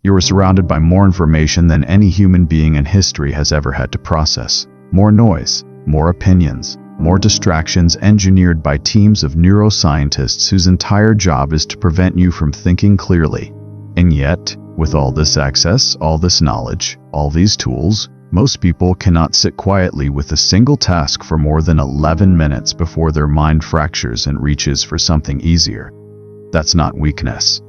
You are surrounded by more information than any human being in history has ever had to process. More noise, more opinions, more distractions engineered by teams of neuroscientists whose entire job is to prevent you from thinking clearly. And yet, with all this access, all this knowledge, all these tools, most people cannot sit quietly with a single task for more than 11 minutes before their mind fractures and reaches for something easier. That's not weakness.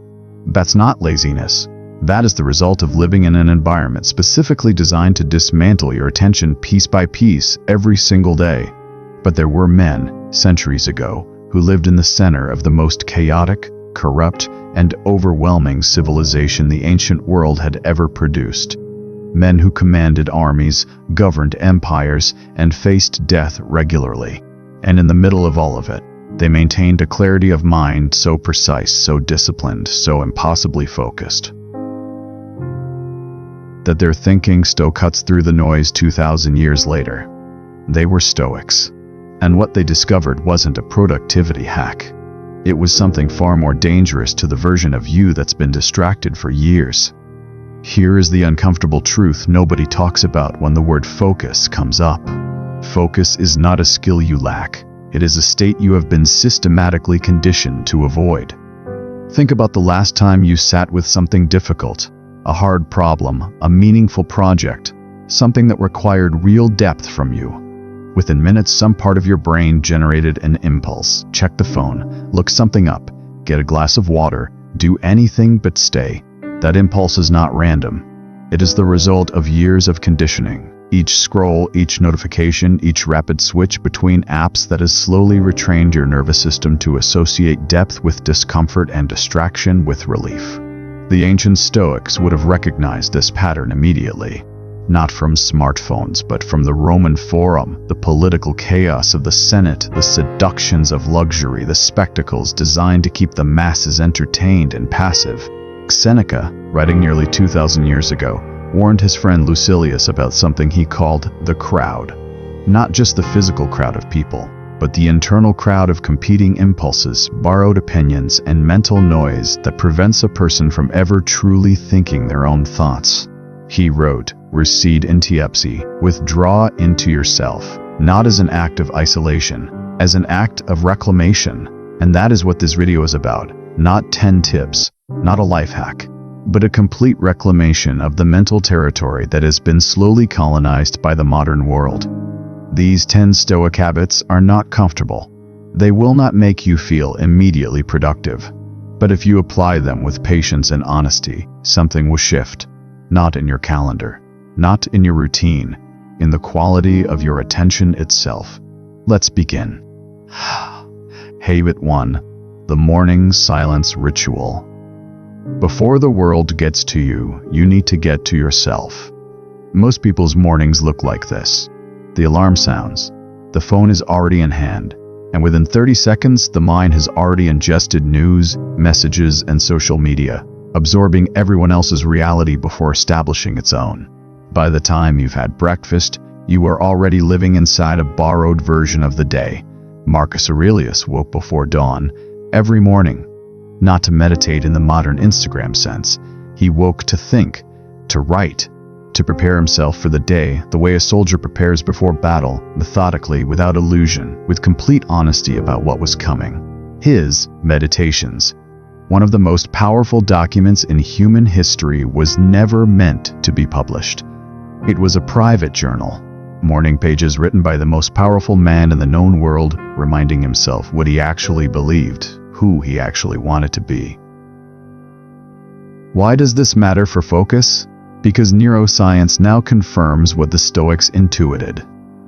That's not laziness. That is the result of living in an environment specifically designed to dismantle your attention piece by piece every single day. But there were men, centuries ago, who lived in the center of the most chaotic, corrupt, and overwhelming civilization the ancient world had ever produced. Men who commanded armies, governed empires, and faced death regularly. And in the middle of all of it, they maintained a clarity of mind so precise, so disciplined, so impossibly focused, that their thinking still cuts through the noise 2,000 years later. They were Stoics. And what they discovered wasn't a productivity hack. It was something far more dangerous to the version of you that's been distracted for years. Here is the uncomfortable truth nobody talks about when the word focus comes up. Focus is not a skill you lack. It is a state you have been systematically conditioned to avoid. Think about the last time you sat with something difficult, a hard problem, a meaningful project, something that required real depth from you. Within minutes, some part of your brain generated an impulse. Check the phone, look something up, get a glass of water, do anything but stay. That impulse is not random. It is the result of years of conditioning. Each scroll, each notification, each rapid switch between apps that has slowly retrained your nervous system to associate depth with discomfort and distraction with relief. The ancient Stoics would have recognized this pattern immediately. Not from smartphones, but from the Roman Forum, the political chaos of the Senate, the seductions of luxury, the spectacles designed to keep the masses entertained and passive. Seneca, writing nearly 2,000 years ago, warned his friend Lucilius about something he called the crowd. Not just the physical crowd of people, but the internal crowd of competing impulses, borrowed opinions, and mental noise that prevents a person from ever truly thinking their own thoughts. He wrote, "Recede into ipsi, withdraw into yourself, not as an act of isolation, as an act of reclamation." And that is what this video is about. Not 10 tips, not a life hack, but a complete reclamation of the mental territory that has been slowly colonized by the modern world. These 10 Stoic habits are not comfortable. They will not make you feel immediately productive. But if you apply them with patience and honesty, something will shift. Not in your calendar, not in your routine, in the quality of your attention itself. Let's begin. Habit 1. The morning silence ritual. Before the world gets to you, you need to get to yourself. Most people's mornings look like this. The alarm sounds, the phone is already in hand, and within 30 seconds, the mind has already ingested news, messages, and social media, absorbing everyone else's reality before establishing its own. By the time you've had breakfast, you are already living inside a borrowed version of the day. Marcus Aurelius woke before dawn every morning, not to meditate in the modern Instagram sense. He woke to think, to write, to prepare himself for the day the way a soldier prepares before battle, methodically, without illusion, with complete honesty about what was coming. His Meditations, one of the most powerful documents in human history, was never meant to be published. It was a private journal, morning pages written by the most powerful man in the known world, reminding himself what he actually believed, who he actually wanted to be. Why does this matter for focus? Because neuroscience now confirms what the Stoics intuited.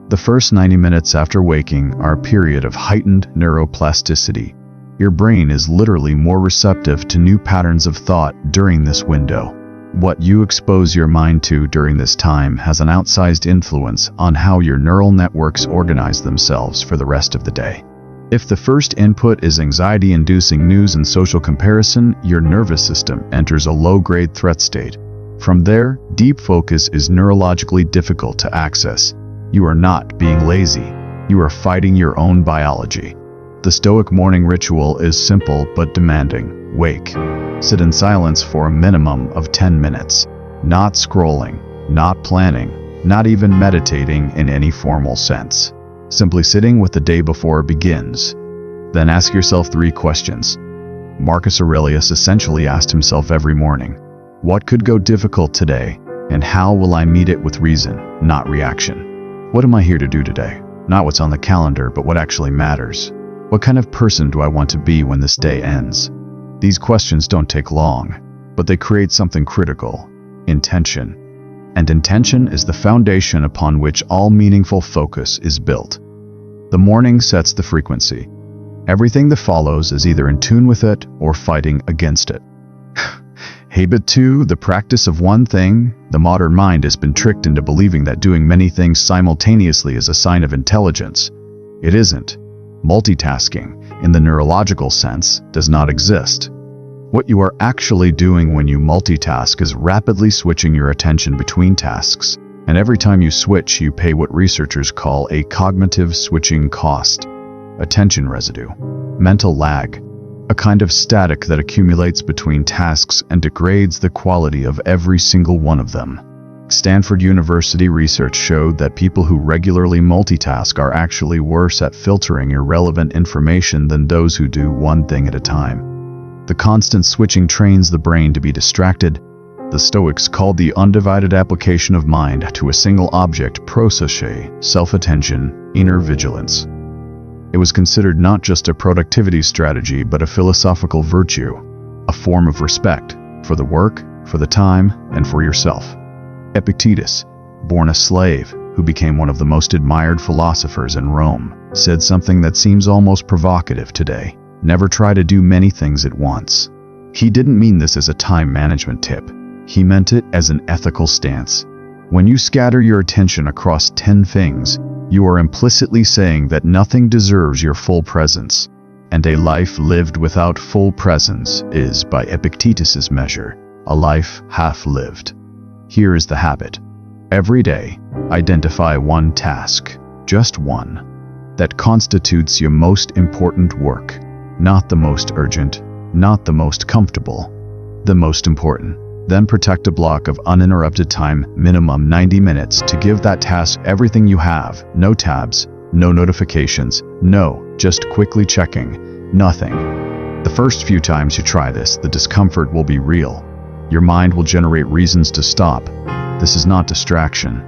The first 90 minutes after waking are a period of heightened neuroplasticity. Your brain is literally more receptive to new patterns of thought during this window. What you expose your mind to during this time has an outsized influence on how your neural networks organize themselves for the rest of the day. If the first input is anxiety-inducing news and social comparison, your nervous system enters a low-grade threat state. From there, deep focus is neurologically difficult to access. You are not being lazy. You are fighting your own biology. The Stoic morning ritual is simple but demanding. Wake. Sit in silence for a minimum of 10 minutes. Not scrolling, not planning, not even meditating in any formal sense. Simply sitting with the day before it begins. Then ask yourself 3 questions. Marcus Aurelius essentially asked himself every morning, what could go difficult today, and how will I meet it with reason, not reaction? What am I here to do today? Not what's on the calendar, but what actually matters. What kind of person do I want to be when this day ends? These questions don't take long, but they create something critical: intention. And intention is the foundation upon which all meaningful focus is built. The morning sets the frequency. Everything that follows is either in tune with it or fighting against it. Habit 2, the practice of one thing. The modern mind has been tricked into believing that doing many things simultaneously is a sign of intelligence. It isn't. Multitasking, in the neurological sense, does not exist. What you are actually doing when you multitask is rapidly switching your attention between tasks, and every time you switch, you pay what researchers call a cognitive switching cost. Attention residue, mental lag, a kind of static that accumulates between tasks and degrades the quality of every single one of them. Stanford University research showed that people who regularly multitask are actually worse at filtering irrelevant information than those who do one thing at a time. The constant switching trains the brain to be distracted. The Stoics called the undivided application of mind to a single object prososche, self-attention, inner vigilance. It was considered not just a productivity strategy, but a philosophical virtue, a form of respect for the work, for the time, and for yourself. Epictetus, born a slave, who became one of the most admired philosophers in Rome, said something that seems almost provocative today: never try to do many things at once. He didn't mean this as a time management tip. He meant it as an ethical stance. When you scatter your attention across 10 things, you are implicitly saying that nothing deserves your full presence, and a life lived without full presence is, by Epictetus's measure, a life half lived. Here is the habit. Every day, identify one task, just one, that constitutes your most important work. Not the most urgent, not the most comfortable, the most important. Then protect a block of uninterrupted time, minimum 90 minutes, to give that task everything you have. No tabs, no notifications, just quickly checking, nothing. The first few times you try this, the discomfort will be real. Your mind will generate reasons to stop. This is not distraction.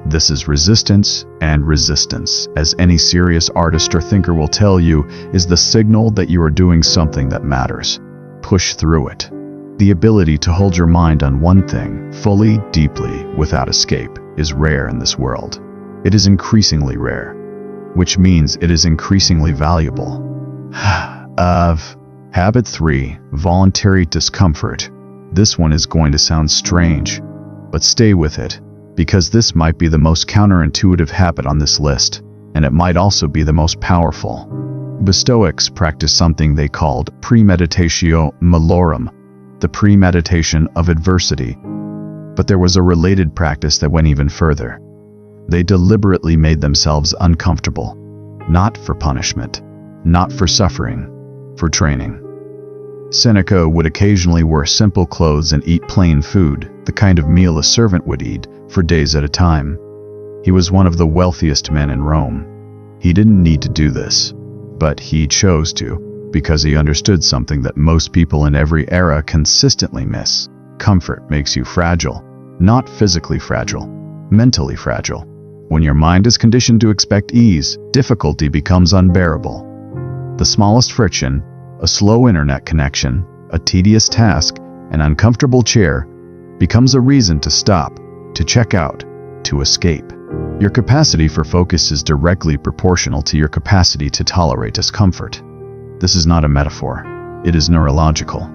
This is resistance, and resistance, as any serious artist or thinker will tell you, is the signal that you are doing something that matters. Push through it. The ability to hold your mind on one thing, fully, deeply, without escape, is rare in this world. It is increasingly rare, which means it is increasingly valuable. Habit 3, voluntary discomfort. This one is going to sound strange, but stay with it, because this might be the most counterintuitive habit on this list, and it might also be the most powerful. The Stoics practiced something they called premeditatio malorum, the premeditation of adversity. But there was a related practice that went even further. They deliberately made themselves uncomfortable, not for punishment, not for suffering, for training. Seneca would occasionally wear simple clothes and eat plain food, the kind of meal a servant would eat, for days at a time. He was one of the wealthiest men in Rome. He didn't need to do this, but he chose to, because he understood something that most people in every era consistently miss. Comfort makes you fragile. Not physically fragile, mentally fragile. When your mind is conditioned to expect ease, difficulty becomes unbearable. The smallest friction, a slow internet connection, a tedious task, an uncomfortable chair, becomes a reason to stop, to check out, to escape. Your capacity for focus is directly proportional to your capacity to tolerate discomfort. This is not a metaphor. It is neurological.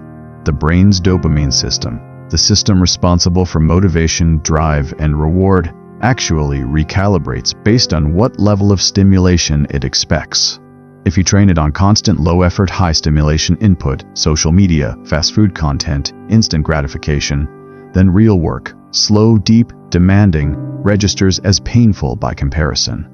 The brain's dopamine system, the system responsible for motivation, drive, and reward, actually recalibrates based on what level of stimulation it expects. If you train it on constant low-effort, high-stimulation input, social media, fast food content, instant gratification, then real work, slow, deep, demanding, registers as painful by comparison.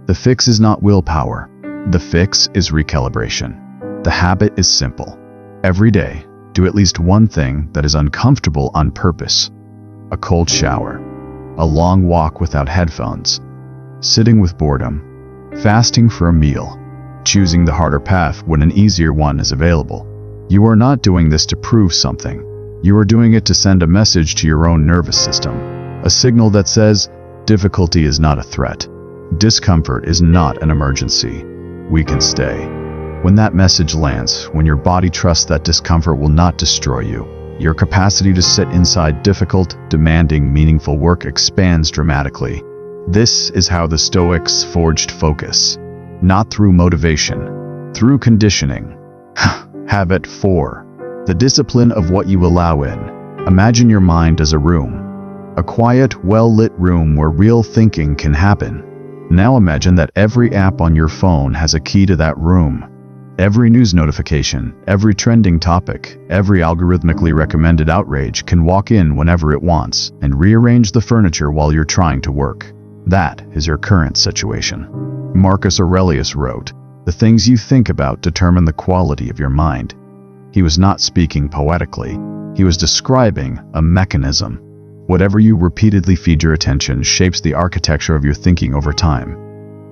The fix is not willpower. The fix is recalibration. The habit is simple. Every day, do at least one thing that is uncomfortable on purpose. A cold shower, a long walk without headphones, sitting with boredom, fasting for a meal, choosing the harder path when an easier one is available. You are not doing this to prove something. You are doing it to send a message to your own nervous system, a signal that says, difficulty is not a threat. Discomfort is not an emergency. We can stay. When that message lands, when your body trusts that discomfort will not destroy you, your capacity to sit inside difficult, demanding, meaningful work expands dramatically. This is how the Stoics forged focus. Not through motivation, through conditioning. Habit 4. The discipline of what you allow in. Imagine your mind as a room. A quiet, well-lit room where real thinking can happen. Now imagine that every app on your phone has a key to that room. Every news notification, every trending topic, every algorithmically recommended outrage can walk in whenever it wants and rearrange the furniture while you're trying to work. That is your current situation. Marcus Aurelius wrote, "The things you think about determine the quality of your mind." He was not speaking poetically. He was describing a mechanism. Whatever you repeatedly feed your attention shapes the architecture of your thinking over time.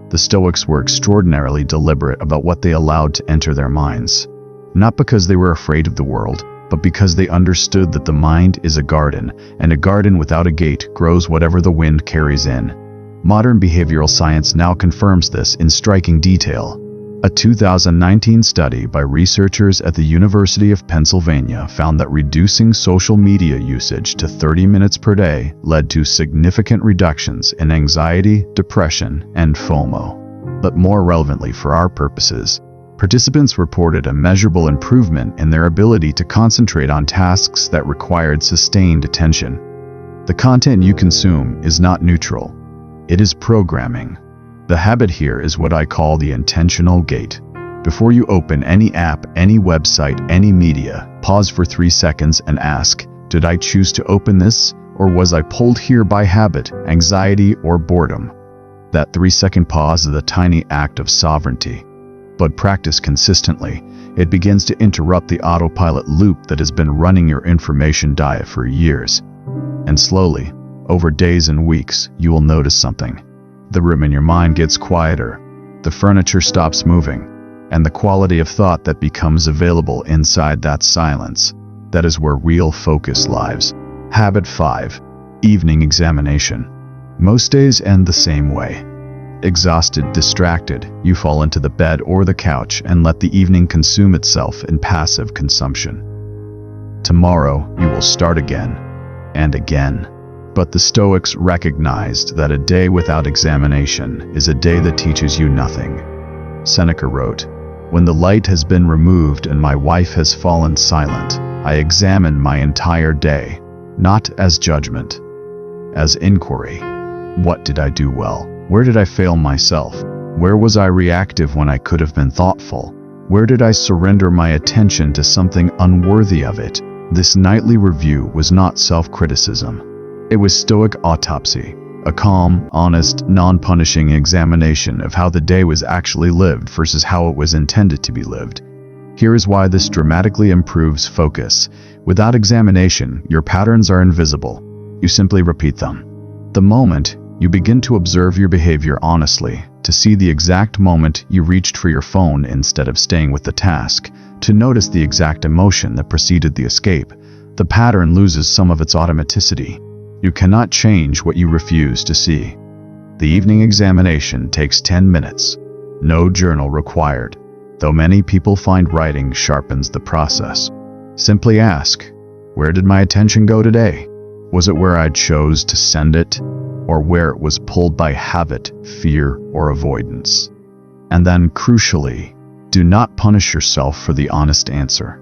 The Stoics were extraordinarily deliberate about what they allowed to enter their minds. Not because they were afraid of the world, but because they understood that the mind is a garden, and a garden without a gate grows whatever the wind carries in. Modern behavioral science now confirms this in striking detail. A 2019 study by researchers at the University of Pennsylvania found that reducing social media usage to 30 minutes per day led to significant reductions in anxiety, depression, and FOMO. But more relevantly for our purposes, participants reported a measurable improvement in their ability to concentrate on tasks that required sustained attention. The content you consume is not neutral. It is programming. The habit here is what I call the intentional gate. Before you open any app, any website, any media, pause for 3 seconds and ask, did I choose to open this, or was I pulled here by habit, anxiety, or boredom? That 3-second pause is a tiny act of sovereignty. But practice consistently, it begins to interrupt the autopilot loop that has been running your information diet for years. And slowly, over days and weeks, you will notice something. The room in your mind gets quieter, the furniture stops moving, and the quality of thought that becomes available inside that silence, that is where real focus lies. Habit 5. Evening examination. Most days end the same way. Exhausted, distracted, you fall into the bed or the couch and let the evening consume itself in passive consumption. Tomorrow, you will start again, and again. But the Stoics recognized that a day without examination is a day that teaches you nothing. Seneca wrote, "When the light has been removed and my wife has fallen silent, I examine my entire day, not as judgment, as inquiry. What did I do well? Where did I fail myself? Where was I reactive when I could have been thoughtful? Where did I surrender my attention to something unworthy of it?" This nightly review was not self-criticism. It was Stoic autopsy, a calm, honest, non-punishing examination of how the day was actually lived versus how it was intended to be lived. Here is why this dramatically improves focus. Without examination, your patterns are invisible. You simply repeat them. The moment you begin to observe your behavior honestly, to see the exact moment you reached for your phone instead of staying with the task, to notice the exact emotion that preceded the escape, the pattern loses some of its automaticity. You cannot change what you refuse to see. The evening examination takes 10 minutes. No journal required, though many people find writing sharpens the process. Simply ask, where did my attention go today? Was it where I chose to send it, or where it was pulled by habit, fear, or avoidance? And then, crucially, do not punish yourself for the honest answer.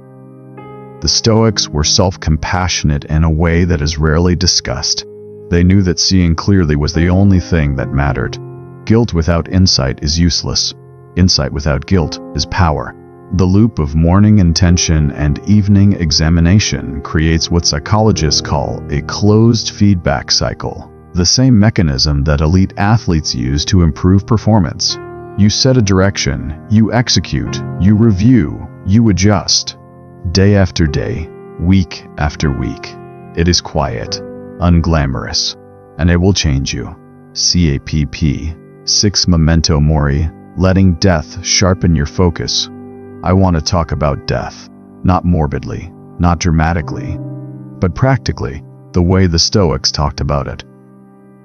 The Stoics were self-compassionate in a way that is rarely discussed. They knew that seeing clearly was the only thing that mattered. Guilt without insight is useless. Insight without guilt is power. The loop of morning intention and evening examination creates what psychologists call a closed feedback cycle, the same mechanism that elite athletes use to improve performance. You set a direction, you execute, you review, you adjust. Day after day, week after week. It is quiet, unglamorous, and it will change you. CAPP 6 Memento Mori, letting death sharpen your focus. I want to talk about death, not morbidly, not dramatically, but practically, the way the Stoics talked about it.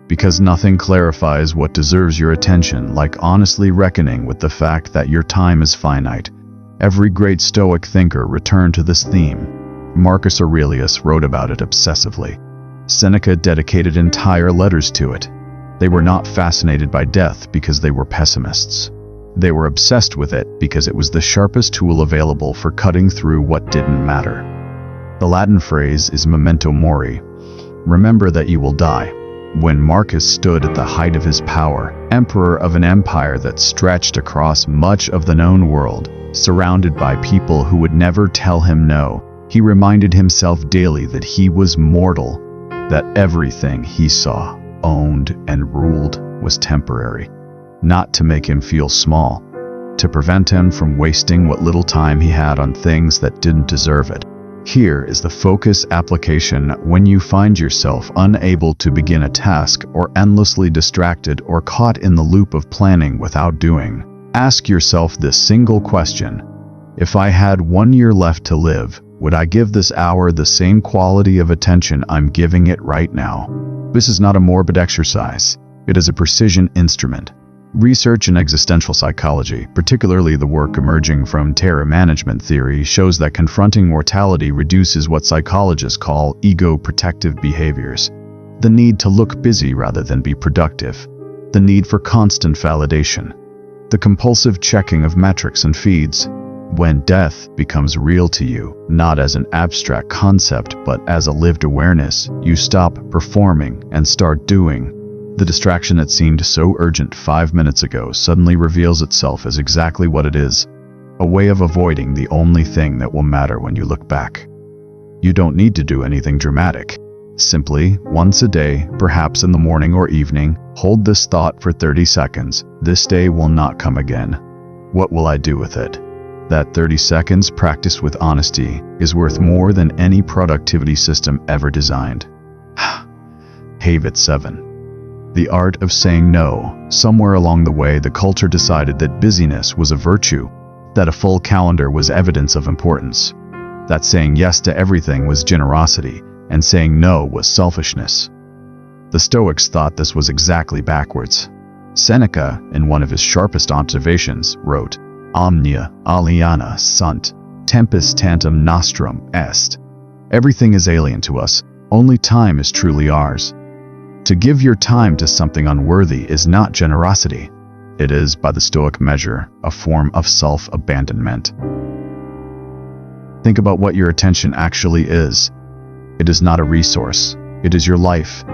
Because nothing clarifies what deserves your attention like honestly reckoning with the fact that your time is finite. Every great Stoic thinker returned to this theme. Marcus Aurelius wrote about it obsessively. Seneca dedicated entire letters to it. They were not fascinated by death because they were pessimists. They were obsessed with it because it was the sharpest tool available for cutting through what didn't matter. The Latin phrase is memento mori. Remember that you will die. When Marcus stood at the height of his power, emperor of an empire that stretched across much of the known world, surrounded by people who would never tell him no, he reminded himself daily that he was mortal, that everything he saw, owned, and ruled was temporary. Not to make him feel small, to prevent him from wasting what little time he had on things that didn't deserve it. Here is the focus application when you find yourself unable to begin a task or endlessly distracted or caught in the loop of planning without doing. Ask yourself this single question. If I had 1 year left to live, would I give this hour the same quality of attention I'm giving it right now? This is not a morbid exercise. It is a precision instrument. Research in existential psychology, particularly the work emerging from terror management theory, shows that confronting mortality reduces what psychologists call ego-protective behaviors. The need to look busy rather than be productive. The need for constant validation. The compulsive checking of metrics and feeds. When death becomes real to you, not as an abstract concept but as a lived awareness, you stop performing and start doing. The distraction that seemed so urgent 5 minutes ago suddenly reveals itself as exactly what it is, a way of avoiding the only thing that will matter when you look back. You don't need to do anything dramatic. Simply, once a day, perhaps in the morning or evening, hold this thought for 30 seconds. This day will not come again. What will I do with it? That 30 seconds practiced with honesty is worth more than any productivity system ever designed. Habit 7. The art of saying no. Somewhere along the way, the culture decided that busyness was a virtue, that a full calendar was evidence of importance, that saying yes to everything was generosity, and saying no was selfishness. The Stoics thought this was exactly backwards. Seneca, in one of his sharpest observations, wrote, Omnia aliena sunt, tempus tantum nostrum est. Everything is alien to us, only time is truly ours. To give your time to something unworthy is not generosity. It is, by the Stoic measure, a form of self-abandonment. Think about what your attention actually is. It is not a resource. It is your life.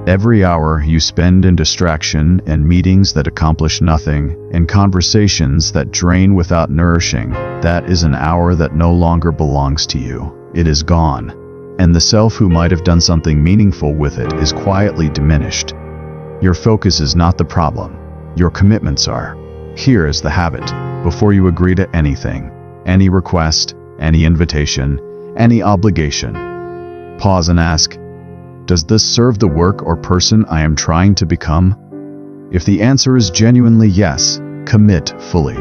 Every hour you spend in distraction, in meetings that accomplish nothing, in conversations that drain without nourishing, that is an hour that no longer belongs to you. It is gone. And the self who might have done something meaningful with it is quietly diminished. Your focus is not the problem. Your commitments are. Here is the habit. Before you agree to anything, any request, any invitation, any obligation, pause and ask, does this serve the work or person I am trying to become? If the answer is genuinely yes, commit fully.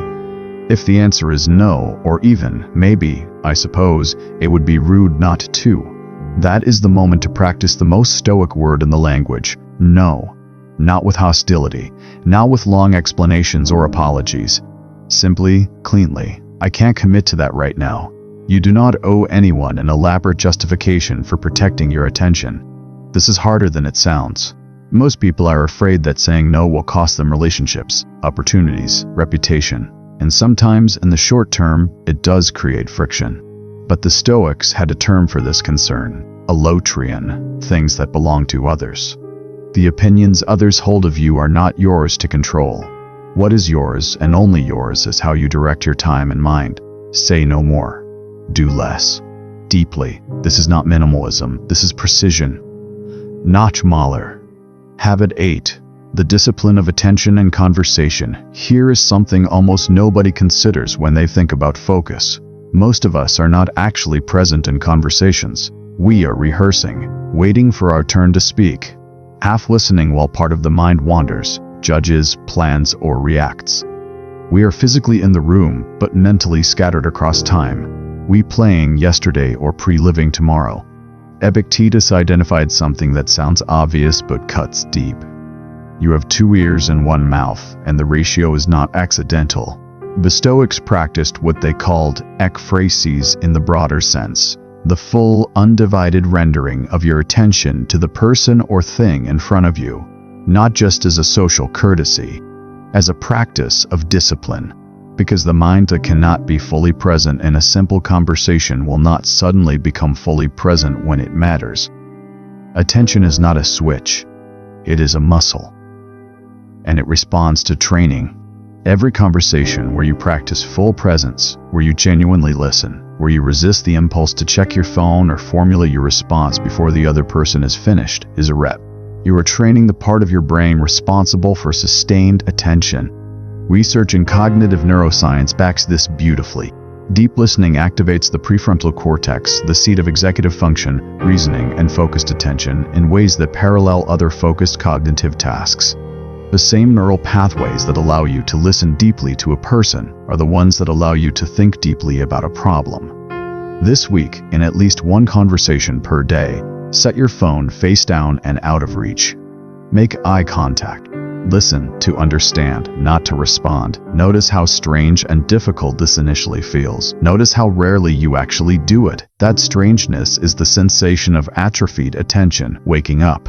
If the answer is no, or even, maybe, I suppose, it would be rude not to. That is the moment to practice the most Stoic word in the language, no. Not with hostility, not with long explanations or apologies. Simply, cleanly, I can't commit to that right now. You do not owe anyone an elaborate justification for protecting your attention. This is harder than it sounds. Most people are afraid that saying no will cost them relationships, opportunities, reputation, and sometimes, in the short term, it does create friction. But the Stoics had a term for this concern, allotrion, things that belong to others. The opinions others hold of you are not yours to control. What is yours, and only yours, is how you direct your time and mind. Say no more. Do less. Deeply. This is not minimalism, this is precision. Notch Mahler. Habit 8. The discipline of attention and conversation. Here is something almost nobody considers when they think about focus. Most of us are not actually present in conversations. We are rehearsing, waiting for our turn to speak, half listening while part of the mind wanders, judges, plans, or reacts. We are physically in the room, but mentally scattered across time. We playing yesterday or pre-living tomorrow. Epictetus identified something that sounds obvious but cuts deep. You have 2 ears and 1 mouth, and the ratio is not accidental. The Stoics practiced what they called ekphrases in the broader sense, the full, undivided rendering of your attention to the person or thing in front of you, not just as a social courtesy, as a practice of discipline, because the mind that cannot be fully present in a simple conversation will not suddenly become fully present when it matters. Attention is not a switch, it is a muscle, and it responds to training. Every conversation where you practice full presence, where you genuinely listen, where you resist the impulse to check your phone or formulate your response before the other person is finished, is a rep. You are training the part of your brain responsible for sustained attention. Research in cognitive neuroscience backs this beautifully. Deep listening activates the prefrontal cortex, the seat of executive function, reasoning, and focused attention, in ways that parallel other focused cognitive tasks. The same neural pathways that allow you to listen deeply to a person are the ones that allow you to think deeply about a problem. This week, in at least 1 conversation per day, set your phone face down and out of reach. Make eye contact. Listen to understand, not to respond. Notice how strange and difficult this initially feels. Notice how rarely you actually do it. That strangeness is the sensation of atrophied attention waking up.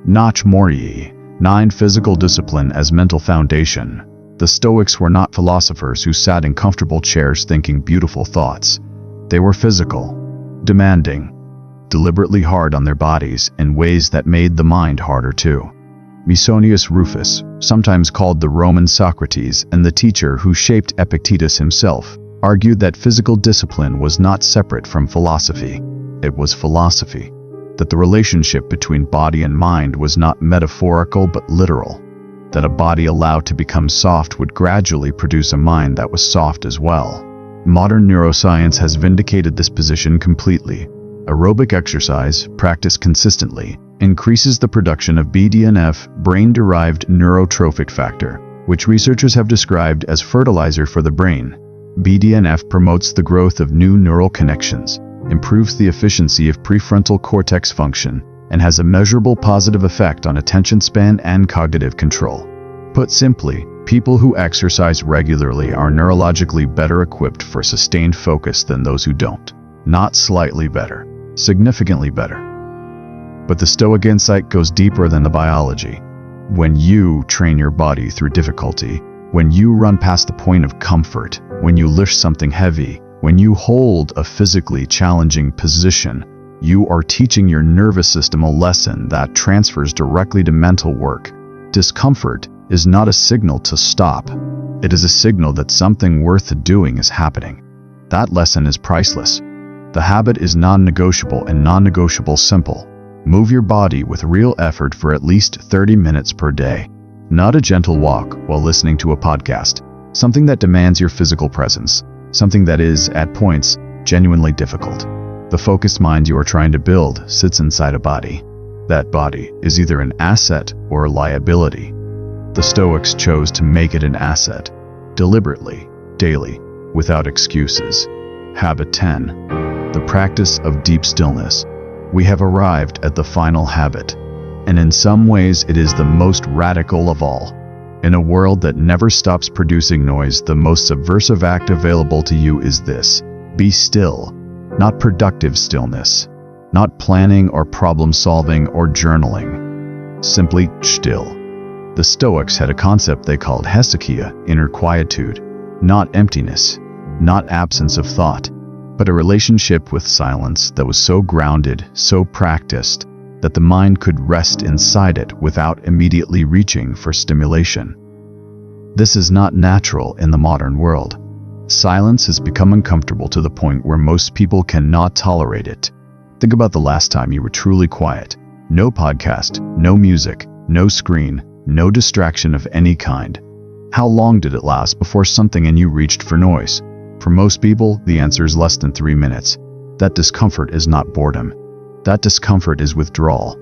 Notch Morii. 9. Physical discipline as mental foundation. The Stoics were not philosophers who sat in comfortable chairs thinking beautiful thoughts. They were physical, demanding, deliberately hard on their bodies in ways that made the mind harder too. Musonius Rufus, sometimes called the Roman Socrates and the teacher who shaped Epictetus himself, argued that physical discipline was not separate from philosophy. It was philosophy. That the relationship between body and mind was not metaphorical but literal. That a body allowed to become soft would gradually produce a mind that was soft as well. Modern neuroscience has vindicated this position completely. Aerobic exercise, practiced consistently, increases the production of BDNF, brain-derived neurotrophic factor, which researchers have described as fertilizer for the brain. BDNF promotes the growth of new neural connections, improves the efficiency of prefrontal cortex function, and has a measurable positive effect on attention span and cognitive control. Put simply, people who exercise regularly are neurologically better equipped for sustained focus than those who don't. Not slightly better, significantly better. But the Stoic insight goes deeper than the biology. When you train your body through difficulty, when you run past the point of comfort, when you lift something heavy, when you hold a physically challenging position, you are teaching your nervous system a lesson that transfers directly to mental work. Discomfort is not a signal to stop. It is a signal that something worth doing is happening. That lesson is priceless. The habit is non-negotiable, and non-negotiable simple. Move your body with real effort for at least 30 minutes per day. Not a gentle walk while listening to a podcast. Something that demands your physical presence. Something that is, at points, genuinely difficult. The focused mind you are trying to build sits inside a body. That body is either an asset or a liability. The Stoics chose to make it an asset, deliberately, daily, without excuses. Habit 10. The practice of deep stillness. We have arrived at the final habit, and in some ways it is the most radical of all. In a world that never stops producing noise, the most subversive act available to you is this: be still. Not productive stillness, not planning or problem solving or journaling. Simply still. The Stoics had a concept they called hesychia, inner quietude, not emptiness, not absence of thought, but a relationship with silence that was so grounded, so practiced, that the mind could rest inside it without immediately reaching for stimulation. This is not natural in the modern world. Silence has become uncomfortable to the point where most people cannot tolerate it. Think about the last time you were truly quiet. No podcast, no music, no screen, no distraction of any kind. How long did it last before something in you reached for noise? For most people, the answer is less than 3 minutes. That discomfort is not boredom. That discomfort is withdrawal.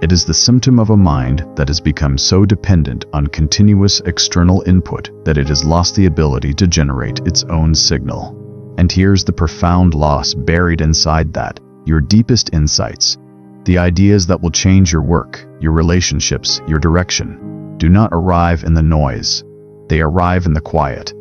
It is the symptom of a mind that has become so dependent on continuous external input that it has lost the ability to generate its own signal. And here's the profound loss buried inside that: your deepest insights, the ideas that will change your work, your relationships, your direction, do not arrive in the noise. They arrive in the quiet.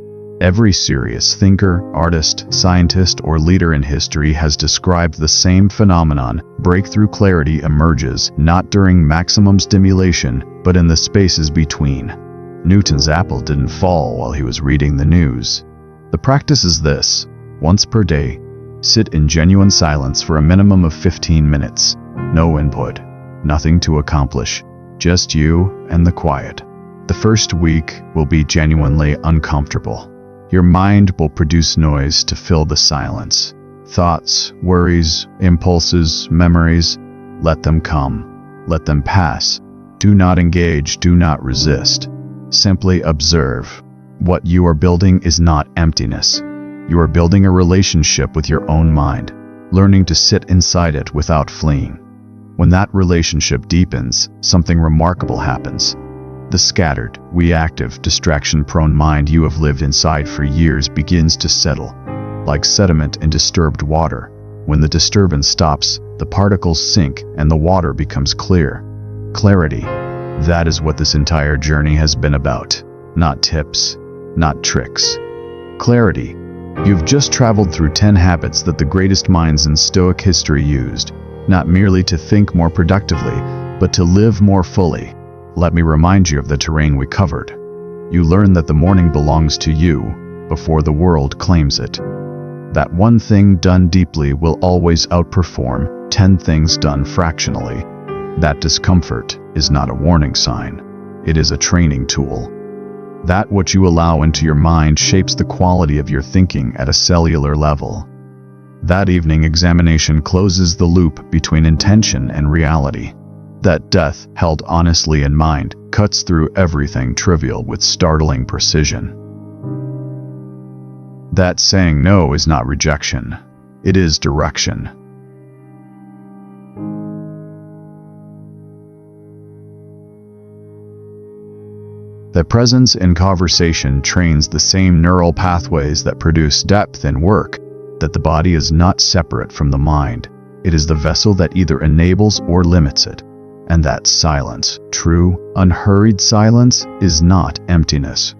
Every serious thinker, artist, scientist, or leader in history has described the same phenomenon. Breakthrough clarity emerges not during maximum stimulation, but in the spaces between. Newton's apple didn't fall while he was reading the news. The practice is this: once per day, sit in genuine silence for a minimum of 15 minutes. No input, nothing to accomplish, just you and the quiet. The first week will be genuinely uncomfortable. Your mind will produce noise to fill the silence. Thoughts, worries, impulses, memories. Let them come. Let them pass. Do not engage, do not resist. Simply observe. What you are building is not emptiness. You are building a relationship with your own mind, learning to sit inside it without fleeing. When that relationship deepens, something remarkable happens. The scattered, reactive, distraction-prone mind you have lived inside for years begins to settle, like sediment in disturbed water. When the disturbance stops, the particles sink and the water becomes clear. Clarity. That is what this entire journey has been about. Not tips, not tricks. Clarity. You've just traveled through 10 habits that the greatest minds in Stoic history used, not merely to think more productively, but to live more fully. Let me remind you of the terrain we covered. You learn that the morning belongs to you before the world claims it. That one thing done deeply will always outperform 10 things done fractionally. That discomfort is not a warning sign. It is a training tool. That what you allow into your mind shapes the quality of your thinking at a cellular level. That evening examination closes the loop between intention and reality. That death, held honestly in mind, cuts through everything trivial with startling precision. That saying no is not rejection. It is direction. That presence in conversation trains the same neural pathways that produce depth in work. That the body is not separate from the mind. It is the vessel that either enables or limits it. And that silence, true, unhurried silence, is not emptiness.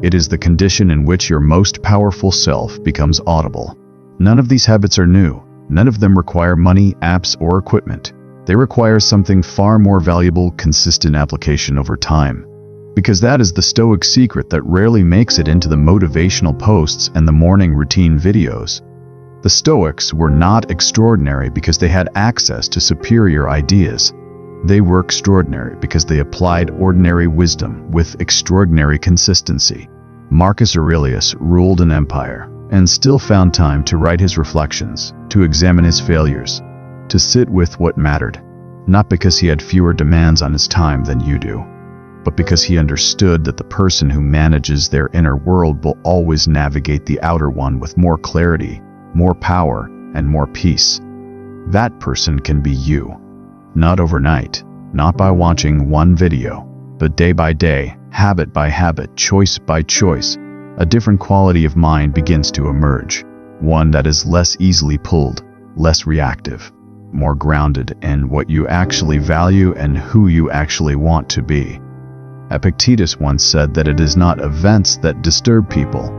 It is the condition in which your most powerful self becomes audible. None of these habits are new. None of them require money, apps, or equipment. They require something far more valuable: consistent application over time. Because that is the Stoic secret that rarely makes it into the motivational posts and the morning routine videos. The Stoics were not extraordinary because they had access to superior ideas. They were extraordinary because they applied ordinary wisdom with extraordinary consistency. Marcus Aurelius ruled an empire and still found time to write his reflections, to examine his failures, to sit with what mattered, not because he had fewer demands on his time than you do, but because he understood that the person who manages their inner world will always navigate the outer one with more clarity, more power, and more peace. That person can be you. Not overnight, not by watching one video, but day by day, habit by habit, choice by choice, a different quality of mind begins to emerge, one that is less easily pulled, less reactive, more grounded in what you actually value and who you actually want to be. Epictetus once said that it is not events that disturb people,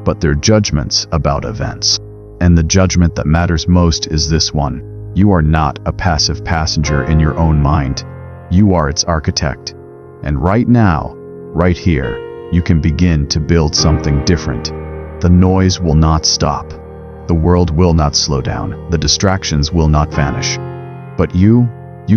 but their judgments about events. And the judgment that matters most is this one: you are not a passive passenger in your own mind. You are its architect. And right now, right here, you can begin to build something different. The noise will not stop. The world will not slow down. The distractions will not vanish. But you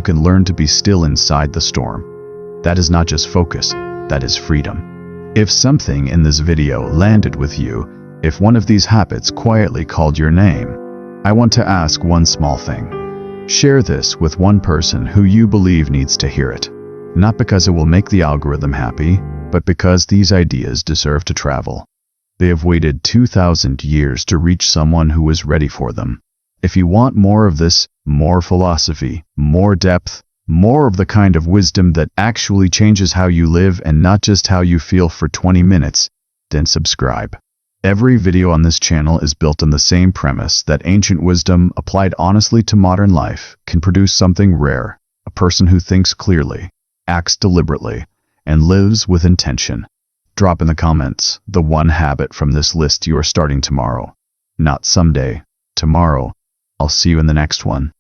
can learn to be still inside the storm. That is not just focus, that is freedom. If something in this video landed with you, if one of these habits quietly called your name, I want to ask one small thing. Share this with one person who you believe needs to hear it. Not because it will make the algorithm happy, but because these ideas deserve to travel. They have waited 2,000 years to reach someone who is ready for them. If you want more of this, more philosophy, more depth, more of the kind of wisdom that actually changes how you live and not just how you feel for 20 minutes, then subscribe. Every video on this channel is built on the same premise that ancient wisdom, applied honestly to modern life, can produce something rare: a person who thinks clearly, acts deliberately, and lives with intention. Drop in the comments the one habit from this list you are starting tomorrow. Not someday, tomorrow. I'll see you in the next one.